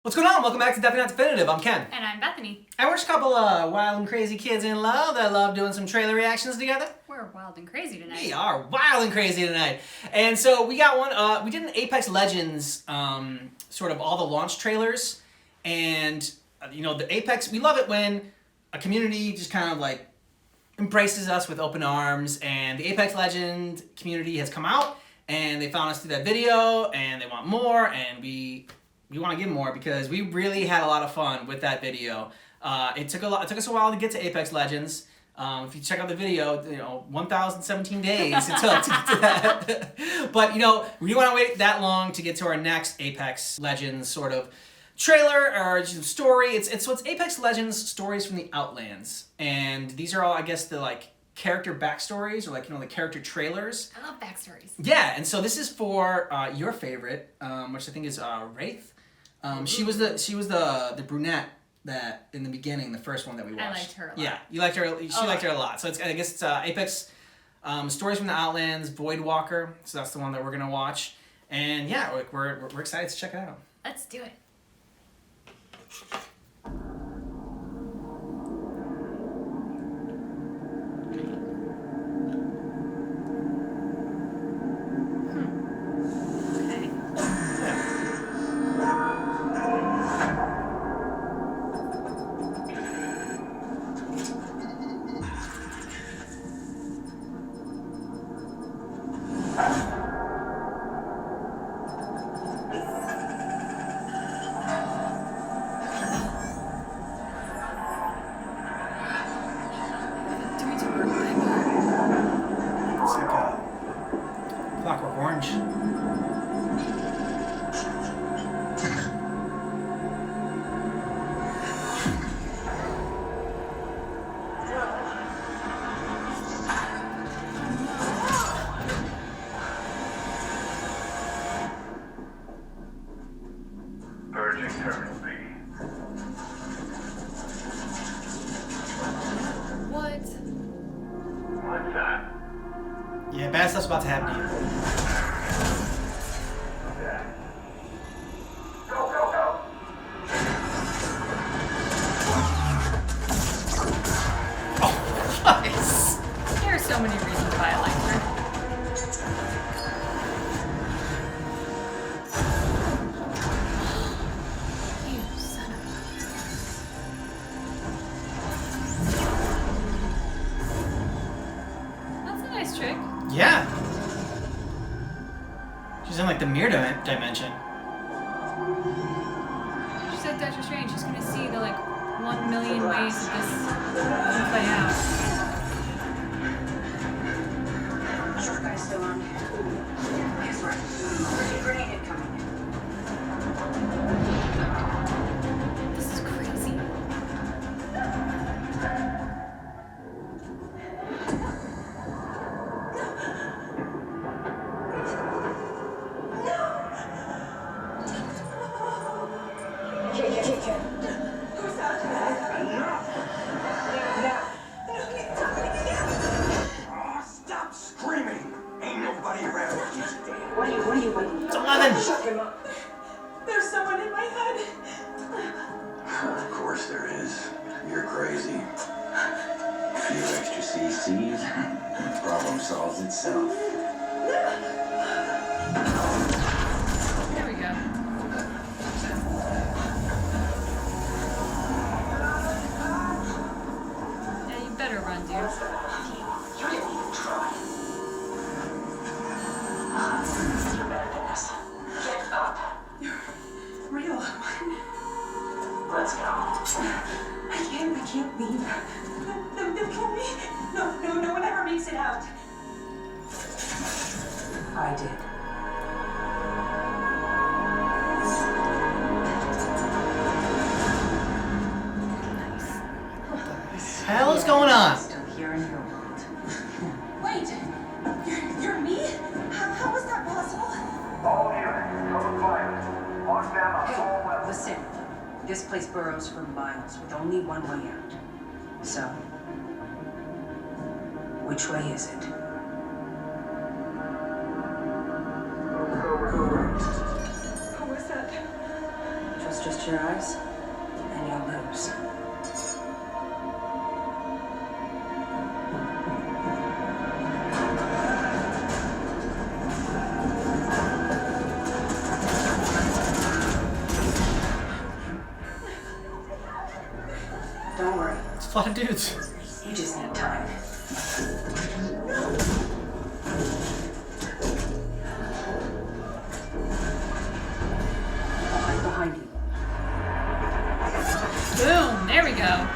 What's going on? Welcome back to Definitely Not Definitive. I'm Ken. And I'm Bethany. And we're just a couple of wild and crazy kids in love that love doing some trailer reactions together. We're wild and crazy tonight. We are wild and crazy tonight. And so we got one, we did an Apex Legends, sort of all the launch trailers. And, you know, the Apex, we love it when a community just kind of like embraces us with open arms. And the Apex Legend community has come out and they found us through that video and they want more, and we want to give more because we really had a lot of fun with that video. It took us a while to get to Apex Legends. If you check out the video, you know, 1,017 days it took to get to that. But, you know, we don't want to wait that long to get to our next Apex Legends sort of trailer or story. It's Apex Legends stories from the Outlands. And these are all, I guess, the like character backstories or like, you know, the character trailers. I love backstories. Yeah, and so this is for your favorite, which I think is Wraith. She was the brunette that in the beginning, the first one that we watched. I liked her a lot. Yeah, you liked her. She liked her a lot. So I guess it's Apex Stories from the Outlands Voidwalker. So that's the one that we're gonna watch. And yeah, we're excited to check it out. Let's do it. Clockwork Orange. Purging terminal B. What? What's that? Yeah, bad stuff's about to happen to you. Go, go, go! Oh, nice. There are so many reasons why I like her. You son of a... That's a nice trick. Yeah. She's in like the mirror dimension. She said Doctor Strange, she's gonna see the like 1 million ways that this can play out. Short guy's still on. Yes, right. Grenade incoming. This is crazy. Stop screaming! Ain't nobody around. What are you waiting? It's 11. Shut him up. There's someone in my head. Of course there is. You're crazy. A few extra CCs, problem solves itself. There we go. Yeah, you better run, dude. You didn't even try. You badass. Get up. Real. Let's go. I can't leave. They'll kill me. No one ever makes it out. I did. Hell is going on? Still here in your world. Wait, you're me? How was that possible? All units, code violet. Lock down on all Hey, levels. listen. This place burrows for miles with only one way out. So, which way is it? Who was that? Just your eyes, and you'll lose. Don't worry. It's a lot of dudes. You just need time. Right behind you. Boom! There we go.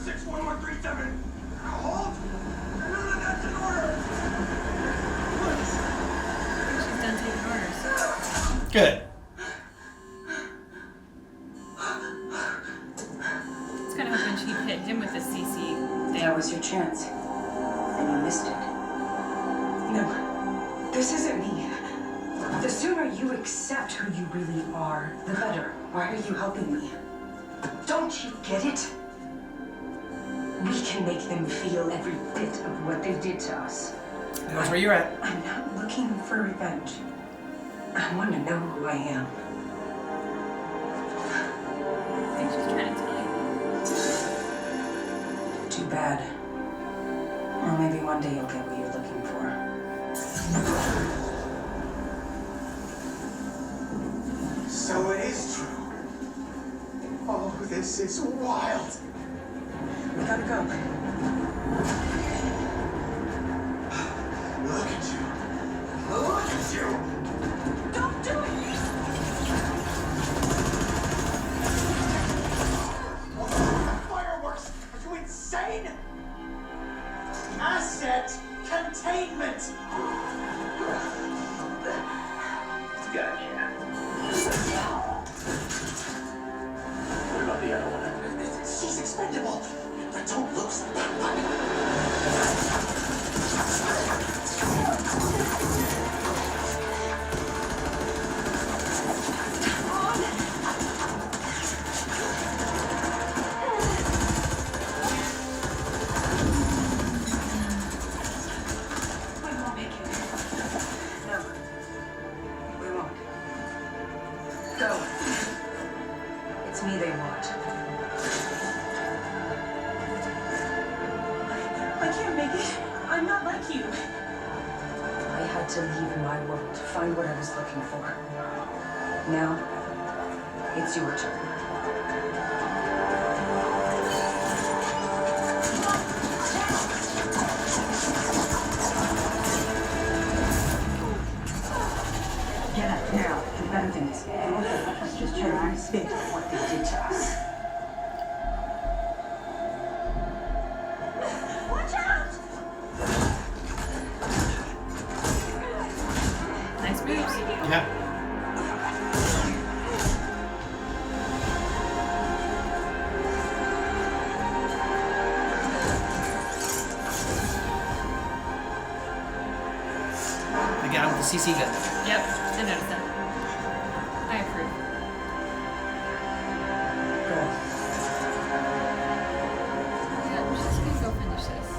61137. Hold. That's an order. She's done taking orders. Good. I was kind of hoping she hit him with the CC thing. That was your chance. And you missed it. No, this isn't me. The sooner you accept who you really are, the better. Why are you helping me? Don't you get it? We can make them feel every bit of what they did to us. That's where you're at. I'm not looking for revenge. I want to know who I am. I think she's trying to tell you. Too bad. Or maybe one day you'll get what you're looking for. So it is true. Oh, this is wild. We gotta go. Look at you. Look at you. Don't do it! Fireworks! Are you insane? Asset containment! Gotcha. What about the other one? She's expendable. But don't lose that one. We won't make it. No. We won't. Go. It's me they want. I can't make it. I'm not like you. I had to leave my world to find what I was looking for. Now, it's your turn. Get up now. The better thing is, let's just try to spit what they did to us. Watch out! Nice moves. Yeah. They got him with the CC gun. Yep, I noticed that. I approve. Good. Yeah, we're just gonna go finish this.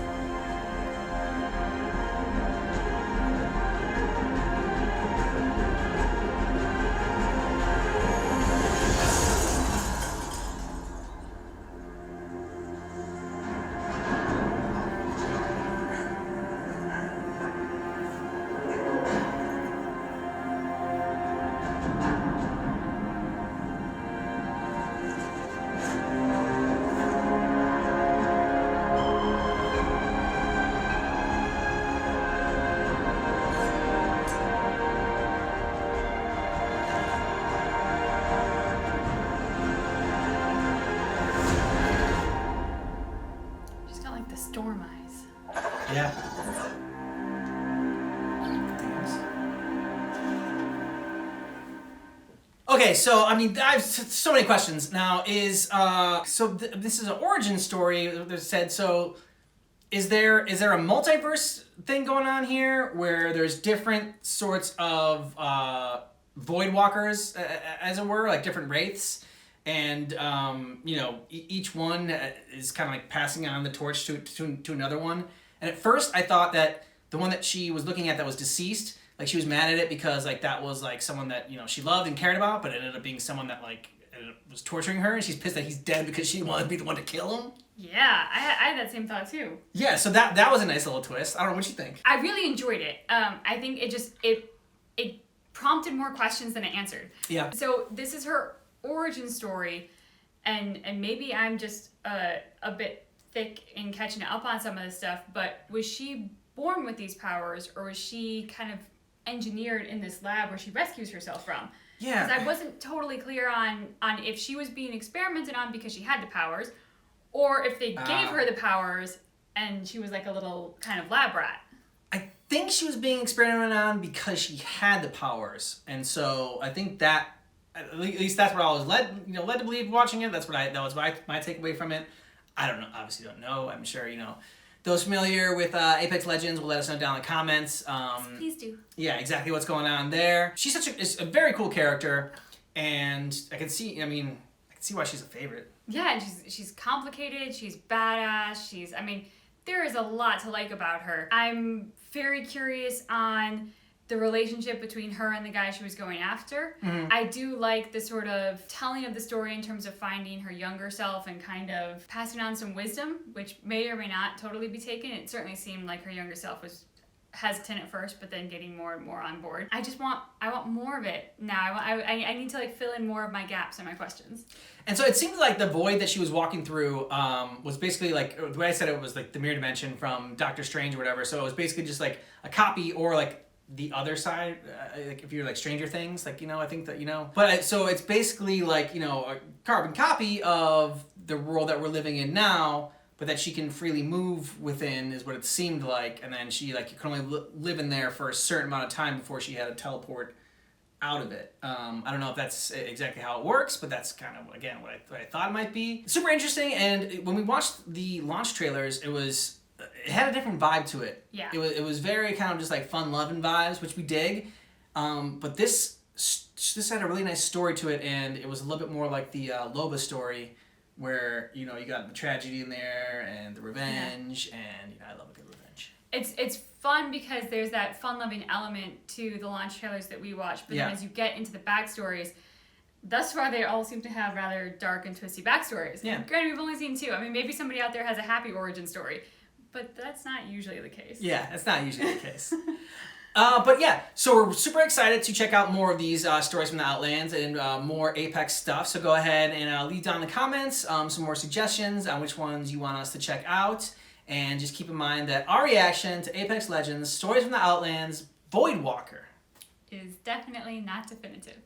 She's got like the storm eyes. Yeah. Okay, so I mean, I have so many questions now. This is an origin story that said so? Is there a multiverse thing going on here where there's different sorts of Voidwalkers, as it were, like different wraiths, and each one is kind of like passing on the torch to another one. And at first, I thought that the one that she was looking at that was deceased, Like she was mad at it because like that was like someone that she loved and cared about, but it ended up being someone that like was torturing her, and she's pissed that he's dead because she wanted to be the one to kill him. Yeah, I had that same thought too. Yeah, so that was a nice little twist. I don't know what you think. I really enjoyed it. I think it prompted more questions than it answered. Yeah. So this is her origin story, and maybe I'm just a bit thick in catching up on some of this stuff, but was she born with these powers, or was she kind of engineered in this lab where she rescues herself from? Yeah. Because I wasn't totally clear on if she was being experimented on because she had the powers, or if they gave her the powers and she was like a little kind of lab rat. I think she was being experimented on because she had the powers, and so I think that at least that's what I was led to believe watching it. That was my takeaway from it. I don't know. Obviously, don't know. I'm sure those familiar with Apex Legends will let us know down in the comments. Please do. Yeah, exactly what's going on there. She's is a very cool character, and I can see. I can see why she's a favorite. Yeah, and she's complicated. She's badass. There is a lot to like about her. I'm very curious on the relationship between her and the guy she was going after. Mm-hmm. I do like the sort of telling of the story in terms of finding her younger self and kind of passing on some wisdom, which may or may not totally be taken. It certainly seemed like her younger self was hesitant at first, but then getting more and more on board. I want more of it now. I need to like fill in more of my gaps and my questions. And so it seemed like the void that she was walking through was basically like, the way I said it was like the mirror dimension from Doctor Strange or whatever. So it was basically just like a copy, or like the other side, like if you're like Stranger Things, like I think that but so it's basically like a carbon copy of the world that we're living in now, but that she can freely move within is what it seemed like, and then she like could only live in there for a certain amount of time before she had to teleport out of it. I don't know if that's exactly how it works, but that's kind of again what I thought it might be. Super interesting, and when we watched the launch trailers, it had a different vibe to it. Yeah. It was very kind of just like fun loving vibes, which we dig. But this had a really nice story to it, and it was a little bit more like the Loba story, where you got the tragedy in there and the revenge, and I love a good revenge. It's fun because there's that fun loving element to the launch trailers that we watch, but then as you get into the backstories, thus far they all seem to have rather dark and twisty backstories. Yeah. Granted, we've only seen 2. Maybe somebody out there has a happy origin story, but that's not usually the case. Yeah, that's not usually the case. But yeah, so we're super excited to check out more of these stories from the Outlands and more Apex stuff. So go ahead and leave down in the comments some more suggestions on which ones you want us to check out. And just keep in mind that our reaction to Apex Legends, Stories from the Outlands, Voidwalker is definitely not definitive.